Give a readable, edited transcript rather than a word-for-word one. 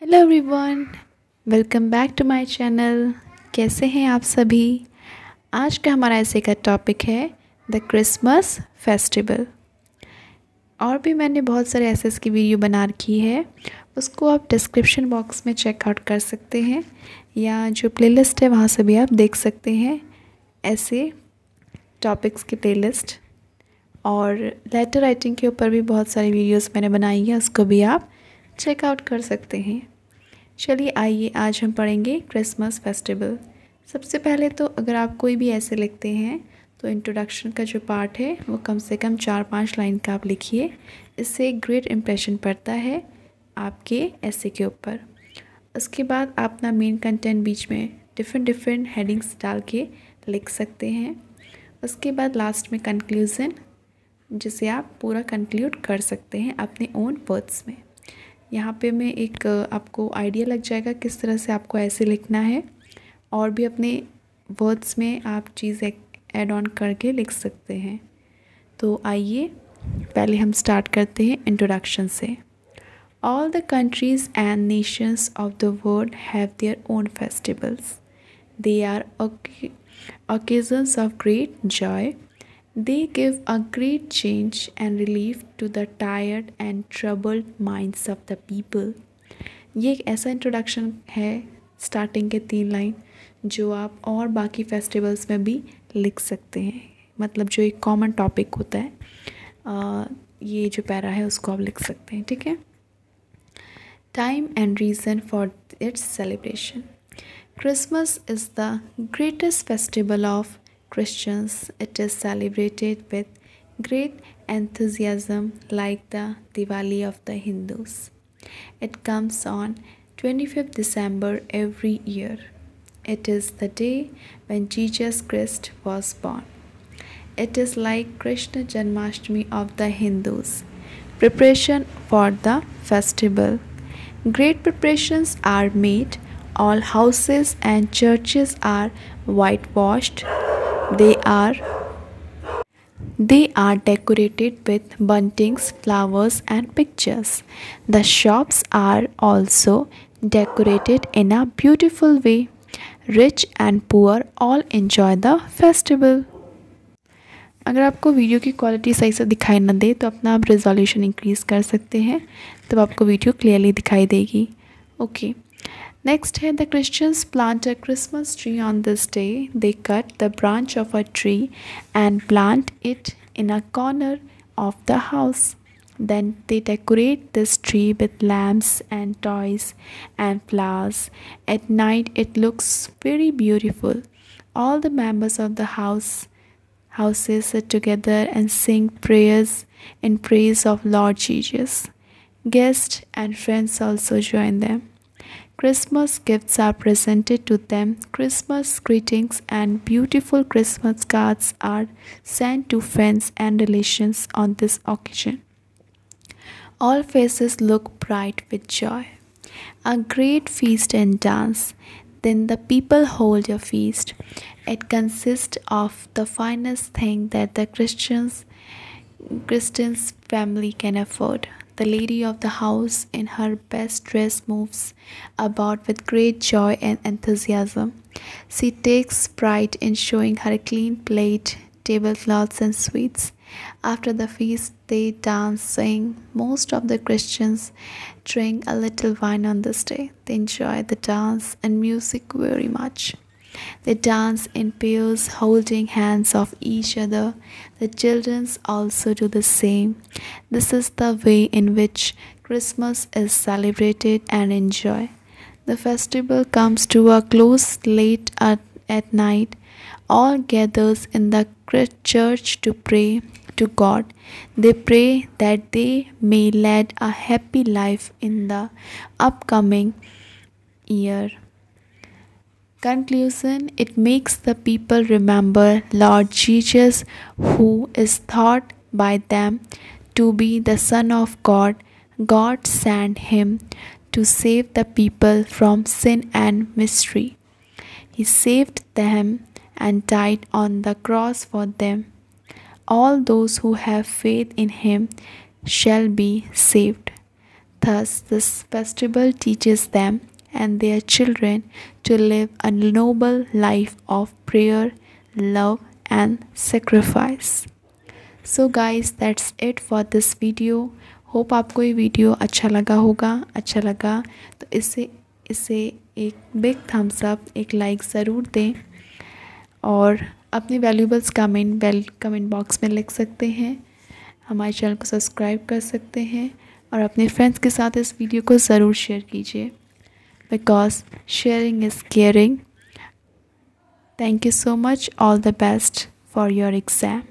Hello everyone, welcome back to my channel. कैसे हैं आप सभी। आज का हमारा ऐसे का टॉपिक है द क्रिसमस फेस्टिवल। और भी मैंने बहुत सारे ऐसे की वीडियो बना रखी है, उसको आप डिस्क्रिप्शन बॉक्स में चेकआउट कर सकते हैं या जो प्लेलिस्ट है वहाँ से भी आप देख सकते हैं ऐसे टॉपिक्स की प्लेलिस्ट। और लेटर राइटिंग के ऊपर भी बहुत सारी वीडियोस मैंने बनाई है, उसको भी आप चेकआउट कर सकते हैं। चलिए आइए आज हम पढ़ेंगे क्रिसमस फेस्टिवल। सबसे पहले तो अगर आप कोई भी ऐसे लिखते हैं तो इंट्रोडक्शन का जो पार्ट है वो कम से कम 4-5 लाइन का आप लिखिए। इससे एक ग्रेट इम्प्रेशन पड़ता है आपके ऐसे के ऊपर। उसके बाद आप अपना मेन कंटेंट बीच में डिफरेंट हेडिंग्स डाल के लिख सकते हैं। उसके बाद लास्ट में कंक्लूज़न, जिसे आप पूरा कंक्लूड कर सकते हैं अपने ओन वर्ड्स में। यहाँ पे मैं एक आपको आइडिया लग जाएगा किस तरह से आपको ऐसे लिखना है, और भी अपने वर्ड्स में आप चीज़ ऐड ऑन करके लिख सकते हैं। तो आइए पहले हम स्टार्ट करते हैं इंट्रोडक्शन से। All the countries and nations of the world have their own festivals. They are occasions of great joy. They give a great change and relief to the tired and troubled minds of the people. ये एक ऐसा introduction है, starting के 3 line, जो आप और बाकी festivals में भी लिख सकते हैं। मतलब जो एक कॉमन टॉपिक होता है, ये जो पैरा है उसको आप लिख सकते हैं। ठीक है। Time and reason for its celebration. Christmas is the greatest festival of Christians. It is celebrated with great enthusiasm like the Diwali of the Hindus. It comes on 25th December every year. It is the day when Jesus Christ was born. It is like Krishna Janmashtami of the Hindus. Preparation for the festival. Great preparations are made. All houses and churches are whitewashed. They are decorated with buntings, flowers, and pictures. The shops are also decorated in a beautiful way. Rich and poor all enjoy the festival. अगर आपको video की quality सही से दिखाई न दे तो अपना आप रिजोल्यूशन इंक्रीज़ कर सकते हैं, तब आपको वीडियो क्लियरली दिखाई देगी। ओके। Next है the Christians plant a Christmas tree on this day. They cut the branch of a tree and plant it in a corner of the house. Then they decorate this tree with lamps and toys and flowers. At night it looks very beautiful. All the members of the houses sit together and sing prayers in praise of Lord Jesus. Guests and friends also join them. Christmas gifts are presented to them. Christmas greetings and beautiful Christmas cards are sent to friends and relations on this occasion. All faces look bright with joy. A great feast and dance. Then the people hold a feast. It consists of the finest thing that the Christian's family can afford. The lady of the house in her best dress moves about with great joy and enthusiasm. She takes pride in showing her clean plate, tablecloths, and sweets. After the feast, they dance, sing. Most of the Christians drink a little wine on this day. They enjoy the dance and music very much. They dance in pairs, holding hands of each other. The children also do the same. This is the way in which Christmas is celebrated and enjoyed. The festival comes to a close late at night. All gathers in the church to pray to God. They pray that they may lead a happy life in the upcoming year. Conclusion. It makes the people remember Lord Jesus, who is thought by them to be the Son of God. God sent him to save the people from sin and misery. He saved them and died on the cross for them. All those who have faith in him shall be saved. Thus, this festival teaches them and their children to live a noble life of prayer, love, and sacrifice. So guys that's it for this video. Hope आपको ये video अच्छा लगा होगा। अच्छा लगा तो इसे एक बिग थम्स अप, एक लाइक ज़रूर दें और अपने वैल्यूबल्स कमेंट बॉक्स में लिख सकते हैं। हमारे चैनल को सब्सक्राइब कर सकते हैं और अपने फ्रेंड्स के साथ इस वीडियो को ज़रूर शेयर कीजिए, because sharing is caring. Thank you so much. All the best for your exam.